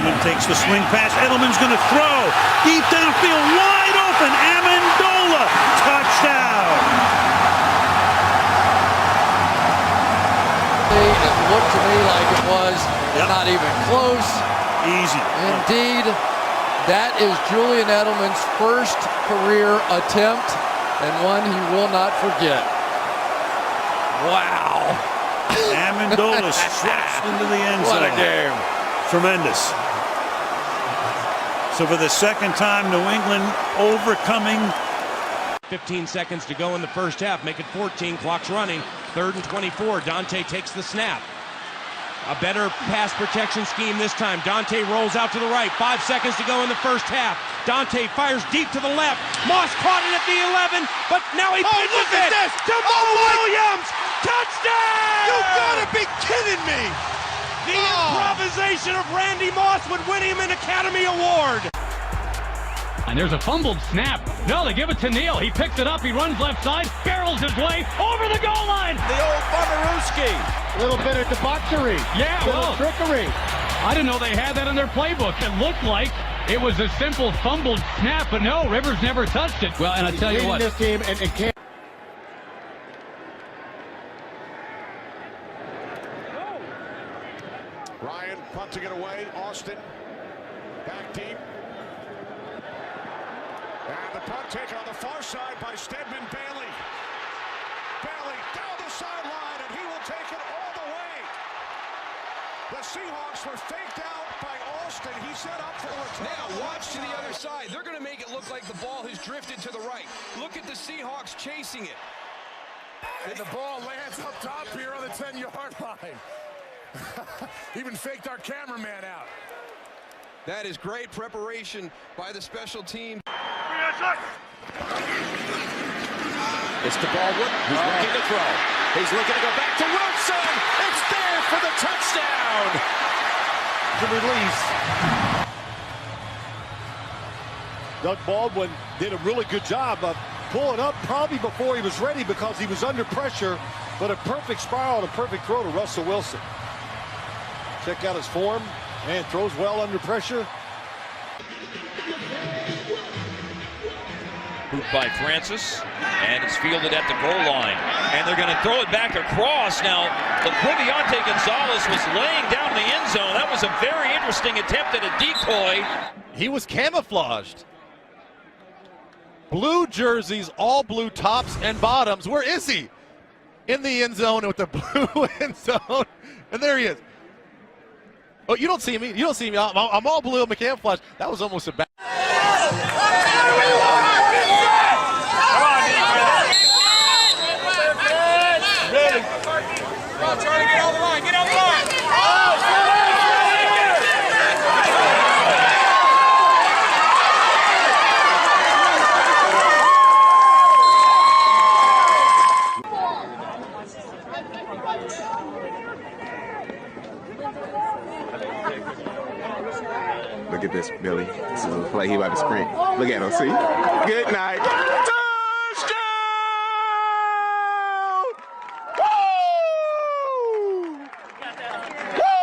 Edelman takes the swing pass. Edelman's going to throw. Deep downfield, wide open. Amendola, touchdown. It looked to me like it was not even close. Easy. Indeed, that is Julian Edelman's first career attempt and one he will not forget. Wow. Amendola stretched into the end zone. What a game. Tremendous. So for the second time, New England overcoming. 15 seconds to go in the first half. Make it 14. Clock's running. 3rd and 24. Dante takes the snap. A better pass protection scheme this time. Dante rolls out to the right. 5 seconds to go in the first half. Dante fires deep to the left. Moss caught it at the 11, but now he pitches it to Mo Williams. Touchdown! You gotta be kidding me! The improvisation of Randy Moss would win him an Academy Award. And there's a fumbled snap. No, they give it to Neal. He picks it up. He runs left side, barrels his way over the goal line. The old Bummerooski. A little bit of debauchery. Yeah, well, trickery. I didn't know they had that in their playbook. It looked like it was a simple fumbled snap, but no, Rivers never touched it. Well, and I tell you what. This team and can't. Ryan punting it away. Austin back deep. And the punt taken on the far side by Stedman Bailey. Bailey down the sideline, and he will take it all the way. The Seahawks were faked out by Austin. He set up for a return. Now watch to the other side. They're going to make it look like the ball has drifted to the right. Look at the Seahawks chasing it. And the ball lands up top here on the 10-yard line. Even faked our cameraman out. That is great preparation by the special team. It's to Baldwin. He's looking to throw. He's looking to go back to Wilson. It's there for the touchdown. The release. Doug Baldwin did a really good job of pulling up probably before he was ready because he was under pressure, but a perfect spiral and a perfect throw to Russell Wilson. Check out his form and throws well under pressure. Hooped by Francis, and it's fielded at the goal line. And they're going to throw it back across. Now, Laquivionte Gonzalez was laying down the end zone. That was a very interesting attempt at a decoy. He was camouflaged. Blue jerseys, all blue tops and bottoms. Where is he? In the end zone with the blue end zone. And there he is. Oh, you don't see me. You don't see me. I'm all blue. I'm camouflage. That was almost a bad. Charlie, get on the line. Get on the line. Look at this, Billy. This is a play he about to sprint. Look at him, see? Good night. Touchdown! Woo! Woo!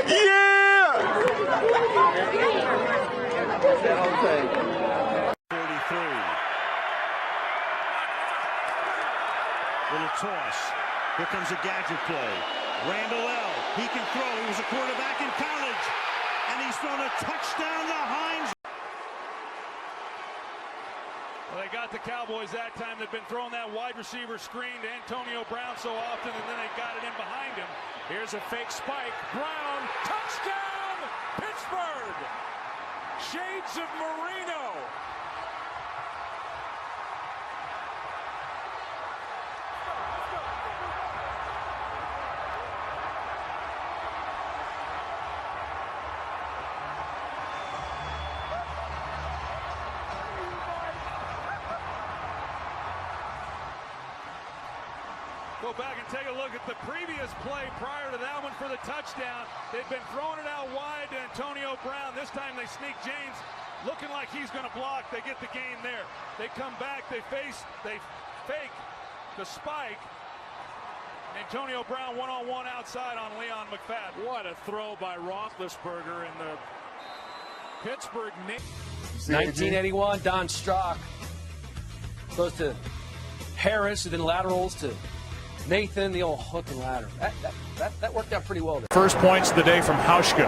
Yeah! 33. Little toss. Here comes a gadget play. Randall L. He can throw. He was a quarterback in college. And he's thrown a touchdown to Hines. Well, they got the Cowboys that time. They've been throwing that wide receiver screen to Antonio Brown so often, and then they got it in behind him. Here's a fake spike. Brown, touchdown, Pittsburgh. Shades of Marino. Go back and take a look at the previous play prior to that one for the touchdown. They've been throwing it out wide to Antonio Brown. This time they sneak James looking like he's going to block. They get the gain there. They come back, they fake the spike. Antonio Brown one-on-one outside on Leon McFadden. What a throw by Roethlisberger in the Pittsburgh. 1981, Don Strock goes to Harris, and then laterals to Nathan, the old hook and ladder. That worked out pretty well there. First points of the day from Hauschka.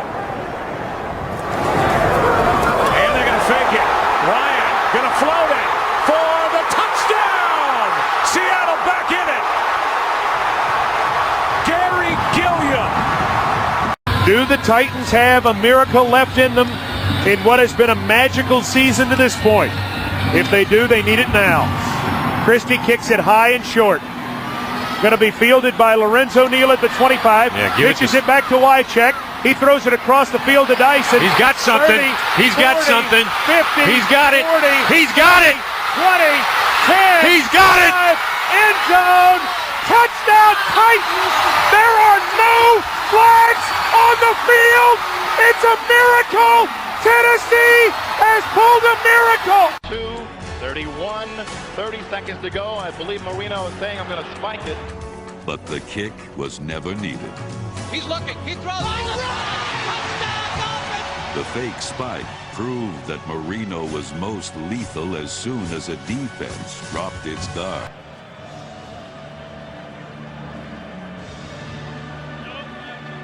And they're going to fake it. Ryan going to float it for the touchdown. Seattle back in it. Gary Gilliam. Do the Titans have a miracle left in them in what has been a magical season to this point? If they do, they need it now. Christie kicks it high and short. Going to be fielded by Lorenzo Neal at the 25. Pitches it back to Wycheck. He throws it across the field to Dyson. He's got something. 30, He's got 40, something. 50, He's got it. 40, He's got it. 20, 10. He's got it. End zone. Touchdown Titans. There are no flags on the field. It's a miracle. Tennessee has pulled a miracle. 2:31, 30 seconds to go. I believe Marino is saying I'm going to spike it. But the kick was never needed. He's looking. He throws. The fake spike proved that Marino was most lethal as soon as a defense dropped its guard.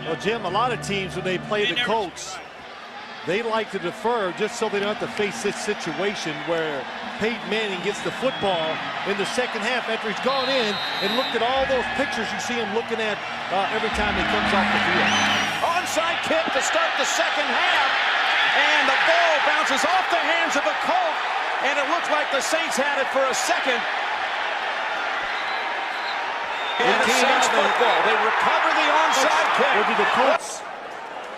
Well, Jim, a lot of teams, when they play the Colts, they like to defer just so they don't have to face this situation where Peyton Manning gets the football in the second half after he's gone in and looked at all those pictures you see him looking at every time he comes off the field. Onside kick to start the second half, and the ball bounces off the hands of the Colt, and it looks like the Saints had it for a second. And the Saints football, they recover the onside kick. Or did the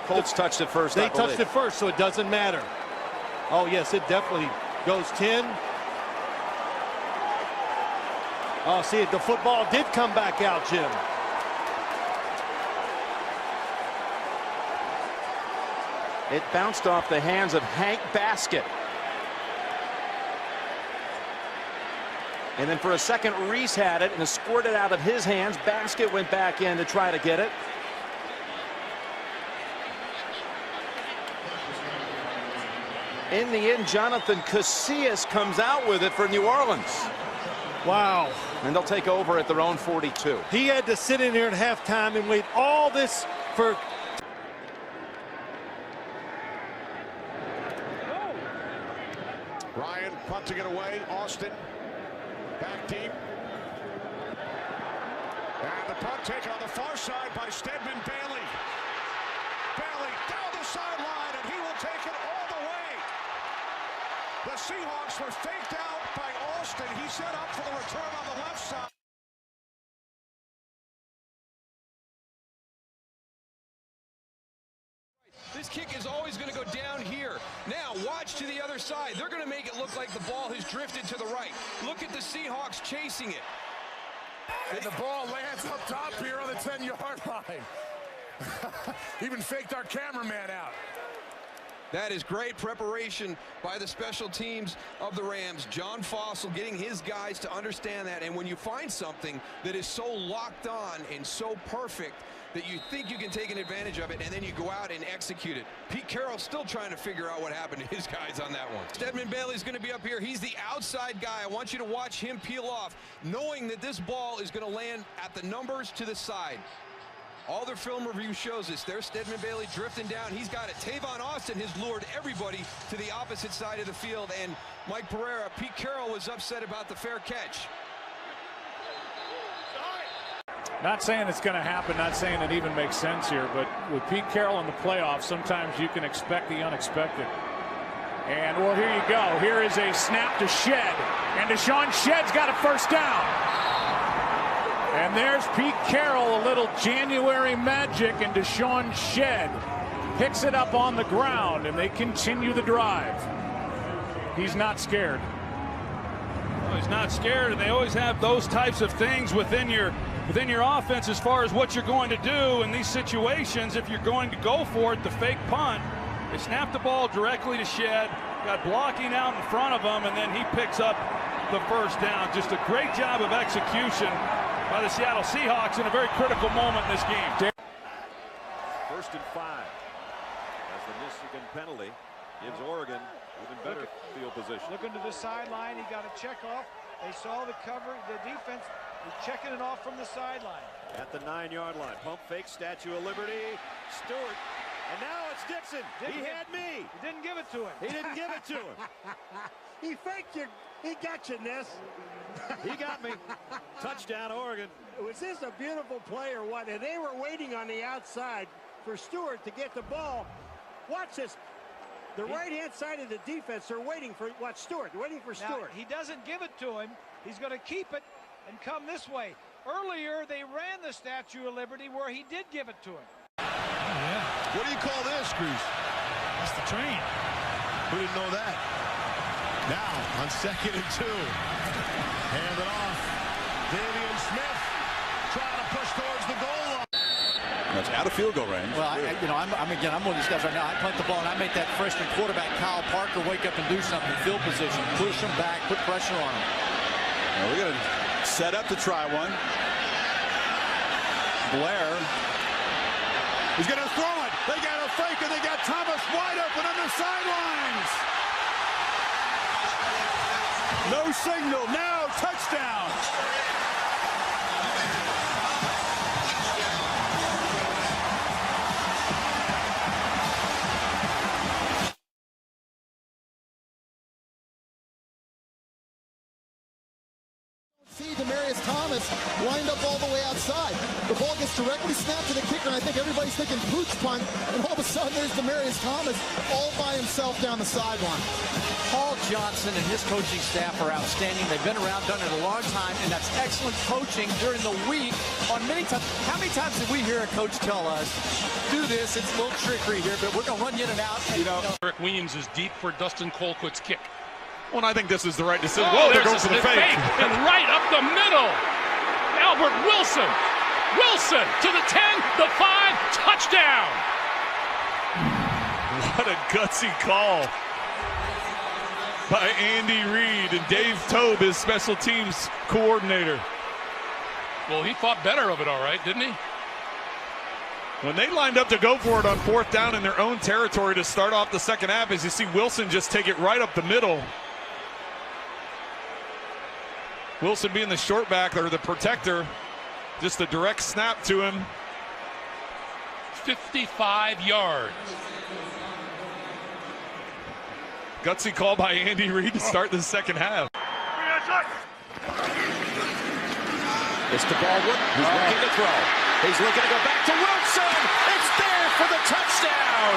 Colts touched it first. They touched it first, so it doesn't matter. Oh, yes, it definitely goes 10. Oh, see, the football did come back out, Jim. It bounced off the hands of Hank Baskett. And then for a second, Reese had it and squirted out of his hands. Baskett went back in to try to get it. In the end, Jonathan Casillas comes out with it for New Orleans. Wow. And they'll take over at their own 42. He had to sit in here at halftime and wait all this for... Ryan punting it away. Austin back deep. And the punt taken on the far side by Stedman Bailey. Bailey down the sideline, and he will take it all the way. The Seahawks were faked out by Austin. He set up for the return on the left side. This kick is always going to go down here. Now, watch to the other side. They're going to make it look like the ball has drifted to the right. Look at the Seahawks chasing it. And the ball lands up top here on the 10-yard line. Even faked our cameraman out. That is great preparation by the special teams of the Rams. John Fossil getting his guys to understand that. And when you find something that is so locked on and so perfect that you think you can take an advantage of it, and then you go out and execute it. Pete Carroll's still trying to figure out what happened to his guys on that one. Stedman Bailey's going to be up here. He's the outside guy. I want you to watch him peel off, knowing that this ball is going to land at the numbers to the side. All their film review shows us. There's Stedman Bailey drifting down. He's got it. Tavon Austin has lured everybody to the opposite side of the field. And Mike Pereira, Pete Carroll was upset about the fair catch. Not saying it's going to happen, not saying it even makes sense here, but with Pete Carroll in the playoffs, sometimes you can expect the unexpected. And, well, here you go. Here is a snap to Shed. And Deshaun Shedd's got a first down. And there's Pete Carroll, a little January magic, and Deshaun Shed picks it up on the ground, and they continue the drive. He's not scared. Well, he's not scared, and they always have those types of things within your offense as far as what you're going to do in these situations. If you're going to go for it, the fake punt, they snap the ball directly to Shed, got blocking out in front of him, and then he picks up the first down. Just a great job of execution by the Seattle Seahawks in a very critical moment in this game. 1st and 5 as the Michigan penalty gives Oregon even better field position. Looking to the sideline, he got a check off. They saw the cover, the defense was checking it off from the sideline. At the 9-yard line, pump fake, Statue of Liberty, Stewart, and now it's Dixon. He had me. He didn't give it to him. He didn't give it to him. He faked you. He got you, Ness. He got me. Touchdown, Oregon. Was this a beautiful play or what? And they were waiting on the outside for Stewart to get the ball. Watch this. The right-hand side of the defense, they're waiting for what? Stewart. They're waiting for Stewart. Now, he doesn't give it to him. He's going to keep it and come this way. Earlier, they ran the Statue of Liberty where he did give it to him. Yeah. What do you call this, Cruz? That's the train. Who didn't know that? Now, on 2nd and 2. Hand it off. Davian Smith trying to push towards the goal line. That's out of field goal range. Well, I'm one of these guys right now. I punt the ball and I make that freshman quarterback Kyle Parker wake up and do something. Field position, push him back, put pressure on him. Now we're going to set up to try one. Blair. He's going to throw it. They got a fake and they got Thomas wide open on the sidelines. No signal. Now touchdown. See Demarius Thomas lined up all the way outside. The ball gets directly snapped to the kicker, and I think everybody's thinking pooch punt, and all of a sudden there's Demarius Thomas all by himself down the sideline. Paul Johnson and his coaching staff are outstanding. They've been around, done it a long time, and that's excellent coaching during the week. On many times, how many times did we hear a coach tell us, do this, it's a little trickery here, but we're going to run you in and out. And, Eric Weems is deep for Dustin Colquitt's kick. Well, I think this is the right decision. Oh, they're going for the fake. And right up the middle. Albert Wilson. Wilson to the 10, the 5, touchdown. What a gutsy call by Andy Reid and Dave Tobe, his special teams coordinator. Well, he thought better of it, all right, didn't he? When they lined up to go for it on 4th down in their own territory to start off the second half, as you see Wilson just take it right up the middle. Wilson being the short back or the protector, just a direct snap to him. 55 yards. Gutsy call by Andy Reid to start the second half. It's to Baldwin, who's looking to throw. He's looking to go back to Wilson. It's there for the touchdown.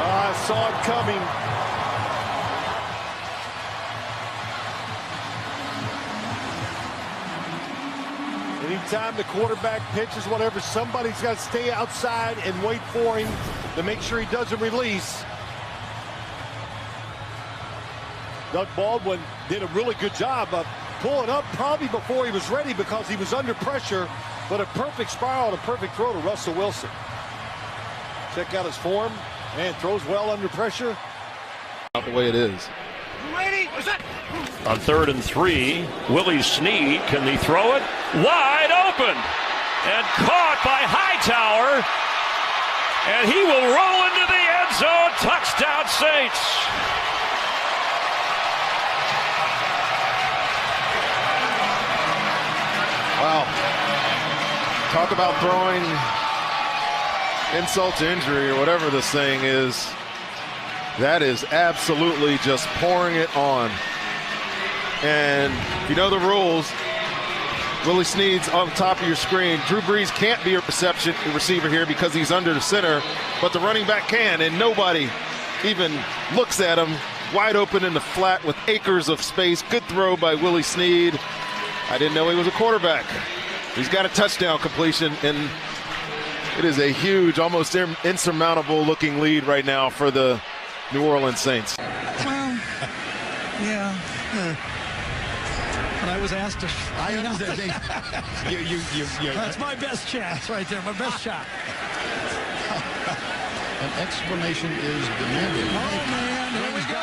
I saw it coming. Anytime the quarterback pitches, whatever, somebody's got to stay outside and wait for him to make sure he doesn't release. Doug Baldwin did a really good job of pulling up probably before he was ready because he was under pressure, but a perfect spiral and a perfect throw to Russell Wilson. Check out his form and throws well under pressure. Not the way it is. On 3rd and 3, Willie Snead, can he throw it? Wide open and caught by Hightower, and he will roll into the end zone. Touchdown, Saints. Wow. Talk about throwing insult to injury or whatever this thing is. That is absolutely just pouring it on. And if you know the rules, Willie Snead's on top of your screen. Drew Brees can't be a receiver here because he's under the center, but the running back can, and nobody even looks at him. Wide open in the flat with acres of space. Good throw by Willie Snead. I didn't know he was a quarterback. He's got a touchdown completion, and it is a huge, almost insurmountable looking lead right now for the New Orleans Saints. Well, yeah. But I was asked to. That's my best chance right there. My best shot. An explanation is demanded. Oh man, here we go.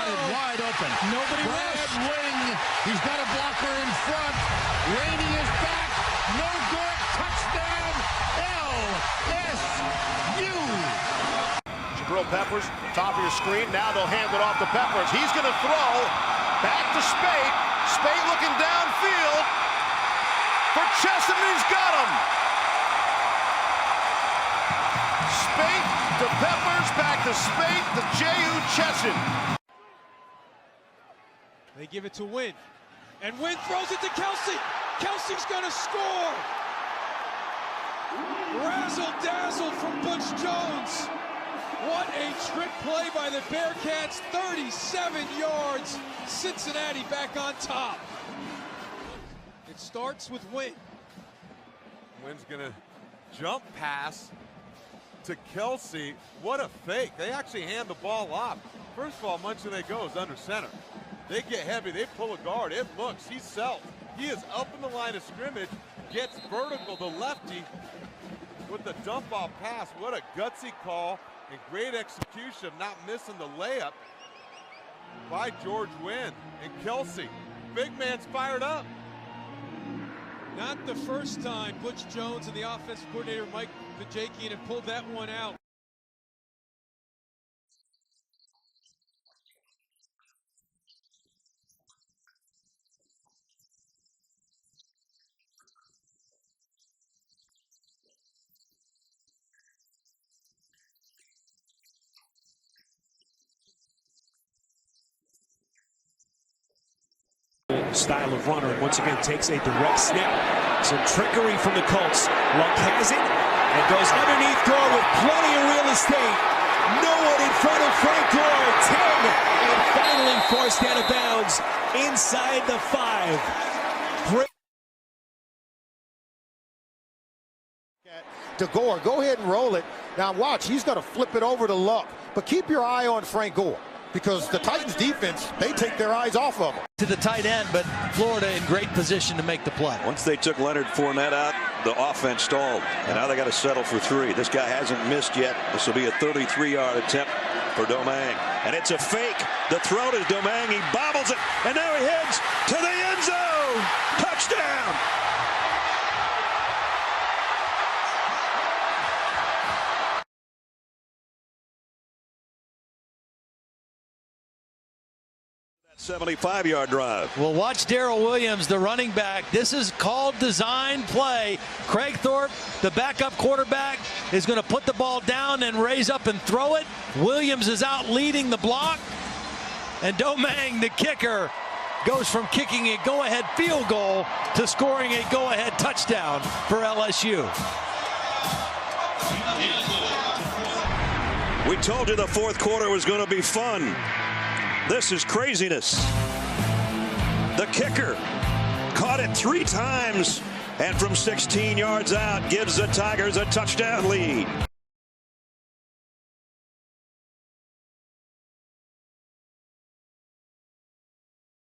Peppers, top of your screen. Now they'll hand it off to Peppers. He's going to throw back to Spate. Spate looking downfield for Chesson, and he's got him. Spate to Peppers, back to Spate to J.U. Chesson. They give it to Wynn. And Wynn throws it to Kelsey. Kelsey's going to score. Razzle-dazzle from Butch Jones. What a trick play by the Bearcats. 37 yards. Cincinnati back on top. It starts with Wynn. Wynn's going to jump pass to Kelsey. What a fake. They actually hand the ball off. First of all, much of they go is under center. They get heavy, they pull a guard, it looks, he's self. He is up in the line of scrimmage, gets vertical, the lefty, with the dump off pass. What a gutsy call and great execution, not missing the layup by George Wynn. And Kelsey, big man's fired up. Not the first time Butch Jones and the offensive coordinator Mike Vajakian have pulled that one out. Style of runner, and once again takes a direct snap. Some trickery from the Colts. Luck has it and goes underneath Gore with plenty of real estate. No one in front of Frank Gore. 10 and finally forced out of bounds inside the 5. Great. To Gore, go ahead and roll it. Now watch, he's going to flip it over to Luck. But keep your eye on Frank Gore, because the Titans defense, they take their eyes off of him. To the tight end, but Florida in great position to make the play. Once they took Leonard Fournette out, the offense stalled, and now they got to settle for 3. This guy hasn't missed yet. This will be a 33-yard attempt for Domingue, and it's a fake. The throw to Domingue, he bobbles it, and now he heads to the end zone. Touchdown! That 75-yard drive. Well, watch Darrell Williams, the running back. This is called design play. Craig Thorpe, the backup quarterback, is going to put the ball down and raise up and throw it. Williams is out leading the block. And Domingue, the kicker, goes from kicking a go-ahead field goal to scoring a go-ahead touchdown for LSU. We told you the fourth quarter was going to be fun. This is craziness. The kicker caught it 3 times, and from 16 yards out gives the Tigers a touchdown lead.